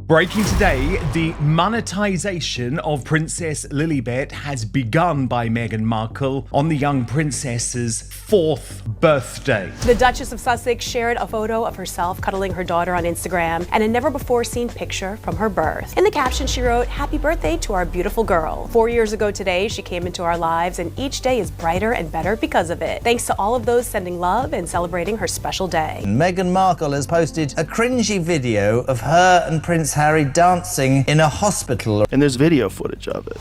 Breaking today, the monetization of Princess Lilibet has begun by Meghan Markle on the young princess's 4th birthday. The Duchess of Sussex shared a photo of herself cuddling her daughter on Instagram and a never-before-seen picture from her birth. In the caption, she wrote, "Happy birthday to our beautiful girl. 4 years ago today, she came into our lives, and each day is brighter and better because of it. Thanks to all of those sending love and celebrating her special day." Meghan Markle has posted a cringy video of her and Prince Harry dancing in a hospital. And there's video footage of it.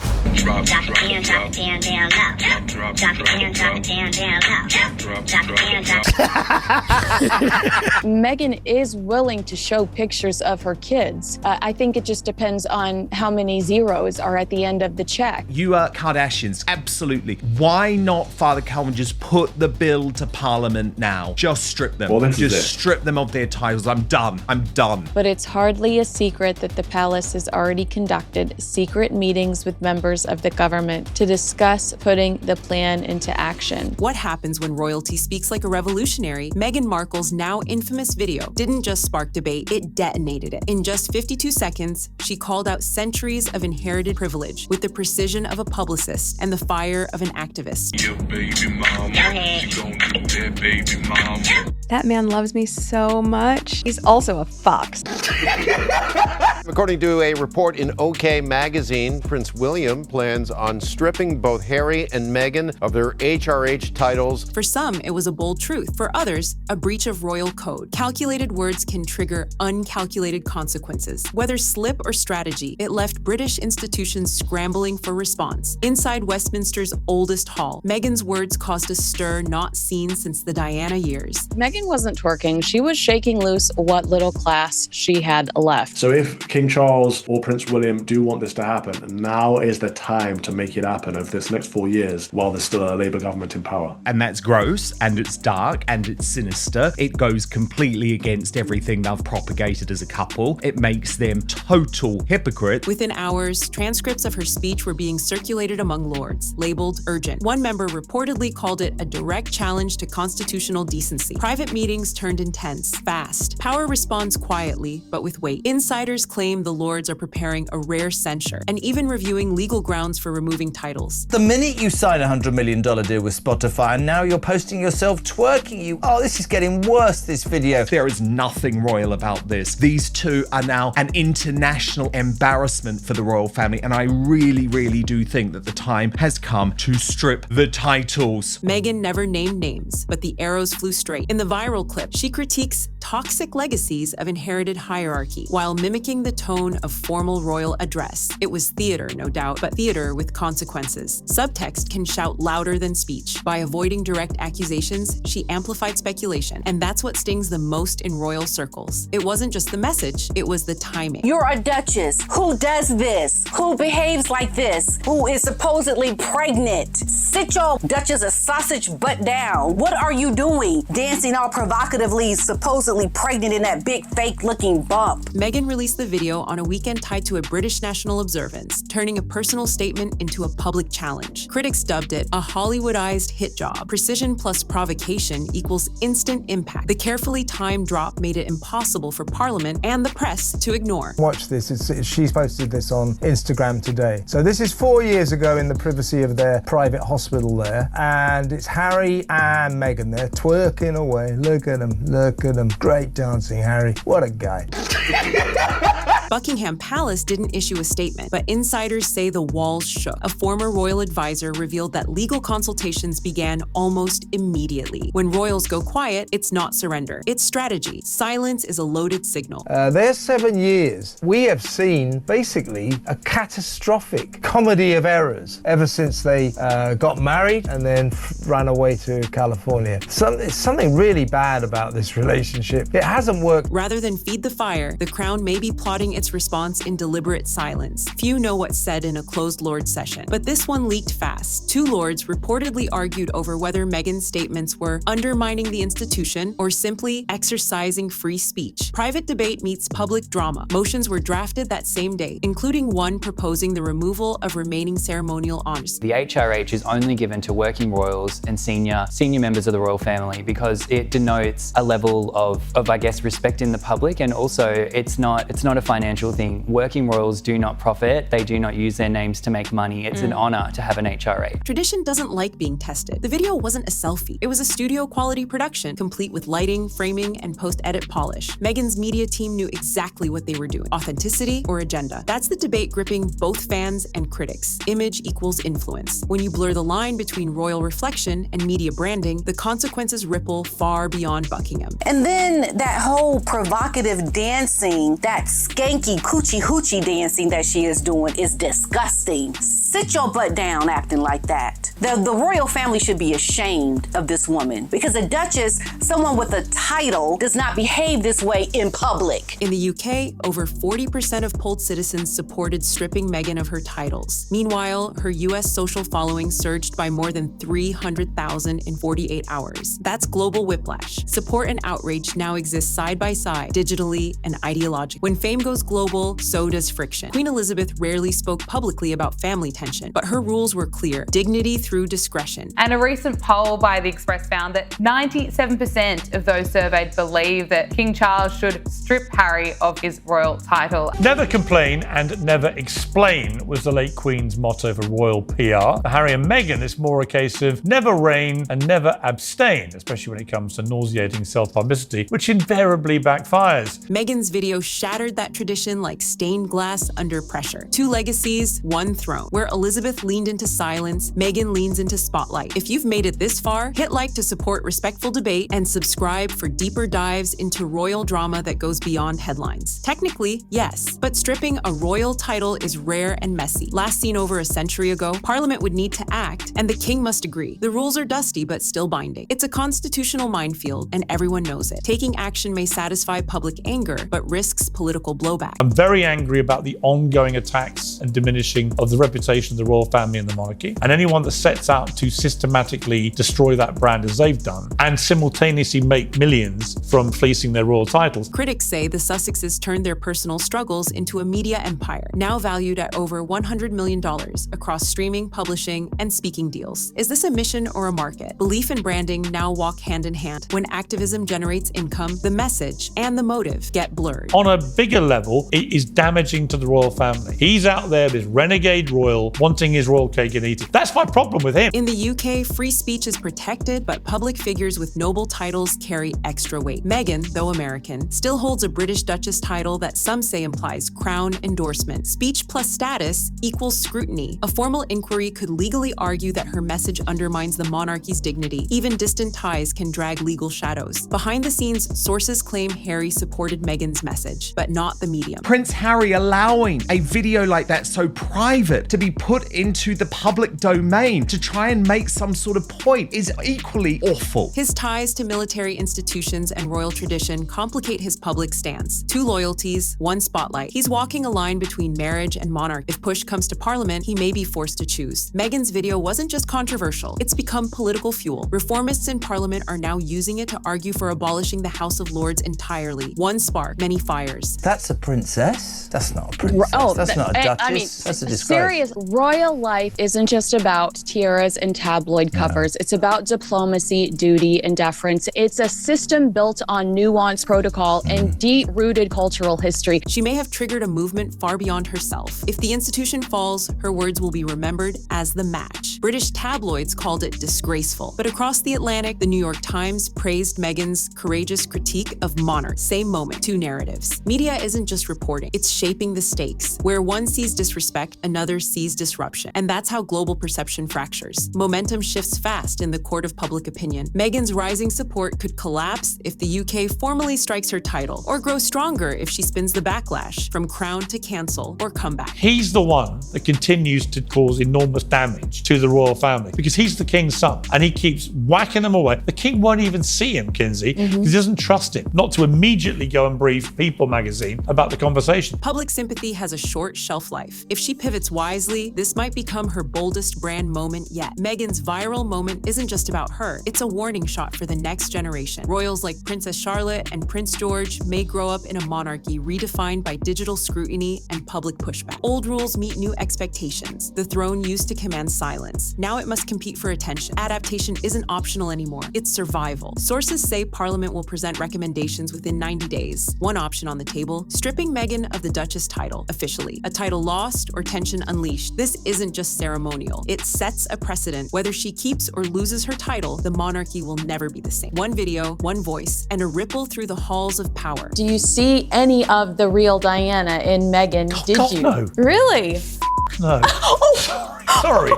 Meghan is willing to show pictures of her kids. I think it just depends on how many zeros are at the end of the check. You Kardashians, absolutely. Why not, Father Calvin, just put the bill to Parliament now? Just strip them. Well, just strip them of their titles. I'm done. But it's hardly a secret that the palace has already conducted secret meetings with members of the government to discuss putting the plan into action. What happens when royalty speaks like a revolutionary? Meghan Markle's now infamous video didn't just spark debate, it detonated it. In just 52 seconds, she called out centuries of inherited privilege with the precision of a publicist and the fire of an activist. Your baby mama, she gon' do that, baby mama. That man loves me so much. He's also a fox. According to a report in OK magazine, Prince William plans on stripping both Harry and Meghan of their HRH titles. For some, it was a bold truth. For others, a breach of royal code. Calculated words can trigger uncalculated consequences. Whether slip or strategy, it left British institutions scrambling for response. Inside Westminster's oldest hall, Meghan's words caused a stir not seen since the Diana years. Meghan wasn't twerking. She was shaking loose what little class she had left. So if King Charles or Prince William do want this to happen, now is the time to make it happen over this next 4 years while there's still a Labour government in power. And that's gross, and it's dark, and it's sinister. It goes completely against everything they've propagated as a couple. It makes them total hypocrites. Within hours, transcripts of her speech were being circulated among lords, labeled urgent. One member reportedly called it a direct challenge to constitutional decency. Private meetings turned intense, fast. Power responds quietly, but with weight. Insiders claim the lords are preparing a rare censure and even reviewing legal grounds for removing titles. The minute you sign a $100 million deal with Spotify and now you're posting yourself twerking, this is getting worse, this video. There is nothing royal about this. These two are now an international embarrassment for the royal family, and I really, really do think that the time has come to strip the titles. Meghan never named names, but the arrows flew straight. In the viral clip, she critiques toxic legacies of inherited hierarchy while mimicking the tone of formal royal address. It was theater, no doubt, but theater with consequences. Subtext can shout louder than speech. By avoiding direct accusations, she amplified speculation, and that's what stings the most in royal circles. It wasn't just the message, it was the timing. You're a duchess. Who does this? Who behaves like this? Who is supposedly pregnant? Sit your Duchess of Sausage butt down. What are you doing? Dancing all provocatively, supposedly pregnant in that big fake-looking bump. Meghan released the video on a weekend tied to a British national observance, turning a personal statement into a public challenge. Critics dubbed it a Hollywoodized hit job. Precision plus provocation equals instant impact. The carefully timed drop made it impossible for Parliament and the press to ignore. Watch this. She's posted this on Instagram today. So this is 4 years ago in the privacy of their private hospital there, and it's Harry and Meghan. They're twerking away. Look at them. Look at them. Great dancing, Harry. What a guy. Buckingham Palace didn't issue a statement, but insiders say the walls shook. A former royal advisor revealed that legal consultations began almost immediately. When royals go quiet, it's not surrender. It's strategy. Silence is a loaded signal. Their 7 years, we have seen basically a catastrophic comedy of errors ever since they got married and then ran away to California. Something really bad about this relationship. It hasn't worked. Rather than feed the fire, the crown may be plotting its response in deliberate silence. Few know what's said in a closed Lords session, but this one leaked fast. Two lords reportedly argued over whether Meghan's statements were undermining the institution or simply exercising free speech. Private debate meets public drama. Motions were drafted that same day, including one proposing the removal of remaining ceremonial honors. The HRH is only given to working royals and senior members of the royal family because it denotes a level of I guess, respect in the public, and also it's not a financial financial thing. Working royals do not profit. They do not use their names to make money. It's an honor to have an HRH. Tradition doesn't like being tested. The video wasn't a selfie. It was a studio quality production, complete with lighting, framing, and post-edit polish. Meghan's media team knew exactly what they were doing. Authenticity or agenda. That's the debate gripping both fans and critics. Image equals influence. When you blur the line between royal reflection and media branding, the consequences ripple far beyond Buckingham. And then that whole provocative dancing, that skanky coochie hoochie dancing that she is doing is disgusting. Sit your butt down acting like that. The royal family should be ashamed of this woman because a duchess, someone with a title, does not behave this way in public. In the UK, over 40% of polled citizens supported stripping Meghan of her titles. Meanwhile, her US social following surged by more than 300,000 in 48 hours. That's global whiplash. Support and outrage now exist side by side, digitally and ideologically. When fame goes global, so does friction. Queen Elizabeth rarely spoke publicly about family tension, but her rules were clear: dignity through discretion. And a recent poll by The Express found that 97% of those surveyed believe that King Charles should strip Harry of his royal title. Never complain and never explain was the late Queen's motto for royal PR. For Harry and Meghan, it's more a case of never reign and never abstain, especially when it comes to nauseating self-publicity, which invariably backfires. Meghan's video shattered that tradition like stained glass under pressure. Two legacies, one throne. Where Elizabeth leaned into silence, Meghan leans into spotlight. If you've made it this far, hit like to support respectful debate and subscribe for deeper dives into royal drama that goes beyond headlines. Technically, yes, but stripping a royal title is rare and messy. Last seen over a century ago, Parliament would need to act, and the king must agree. The rules are dusty, but still binding. It's a constitutional minefield, and everyone knows it. Taking action may satisfy public anger, but risks political blowback. I'm very angry about the ongoing attacks and diminishing of the reputation of the royal family and the monarchy, and anyone that sets out to systematically destroy that brand as they've done, and simultaneously make millions from fleecing their royal titles. Critics say the Sussexes turned their personal struggles into a media empire, now valued at over $100 million across streaming, publishing, and speaking deals. Is this a mission or a market? Belief and branding now walk hand in hand. When activism generates income, the message and the motive get blurred. On a bigger level, it is damaging to the royal family. He's out there, this renegade royal, wanting his royal cake and eating. That's my problem with him. In the UK, free speech is protected, but public figures with noble titles carry extra weight. Meghan, though American, still holds a British Duchess title that some say implies crown endorsement. Speech plus status equals scrutiny. A formal inquiry could legally argue that her message undermines the monarchy's dignity. Even distant ties can drag legal shadows. Behind the scenes, sources claim Harry supported Meghan's message, but not the medium. Prince Harry allowing a video like that so private to be put into the public domain to try and make some sort of point is equally awful. His ties to military institutions and royal tradition complicate his public stance. Two loyalties, one spotlight. He's walking a line between marriage and monarchy. If push comes to Parliament, he may be forced to choose. Meghan's video wasn't just controversial, it's become political fuel. Reformists in Parliament are now using it to argue for abolishing the House of Lords entirely. One spark, many fires. That's a princess? That's not a princess. That's not a duchess. I mean, that's a disgrace. Serious. Royal life isn't just about tiaras and tabloid covers. It's about diplomacy, duty, and deference. It's a system built on nuanced protocol and deep-rooted cultural history. She may have triggered a movement far beyond herself. If the institution falls, her words will be remembered as the match. British tabloids called it disgraceful. But across the Atlantic, the New York Times praised Meghan's courageous critique of monarch. Same moment, two narratives. Media isn't just reporting, it's shaping the stakes. Where one sees disrespect, another sees disruption. And that's how global perception fractures. Momentum shifts fast in the court of public opinion. Meghan's rising support could collapse if the UK formally strikes her title, or grow stronger if she spins the backlash, from crown to cancel or comeback. He's the one that continues to cause enormous damage to the royal family because he's the king's son and he keeps whacking them away. The king won't even see him, Kinsey, because he doesn't trust him not to immediately go and brief People magazine about the conversation. Public sympathy has a short shelf life. If she pivots wisely, this might become her boldest brand moment yet. Meghan's viral moment isn't just about her. It's a warning shot for the next generation. Royals like Princess Charlotte and Prince George may grow up in a monarchy redefined by digital scrutiny and public pushback. Old rules meet new expectations. The throne used to command silence. Now it must compete for attention. Adaptation isn't optional anymore. It's survival. Sources say Parliament will present recommendations within 90 days. One option on the table, stripping Meghan of the Duchess title officially. A title lost or tension unleashed. This isn't just ceremonial. It sets a precedent. Whether she keeps or loses her title, the monarchy will never be the same. One video, one voice, and a ripple through the halls of power. Do you see any of the real Diana in Meghan? Did God, you? no. Really? No. Sorry.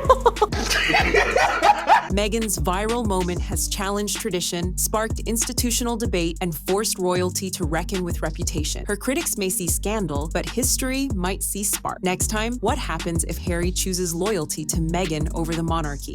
Meghan's viral moment has challenged tradition, sparked institutional debate, and forced royalty to reckon with reputation. Her critics may see scandal, but history might see spark. Next time, what happens if Harry chooses loyalty to Meghan over the monarchy?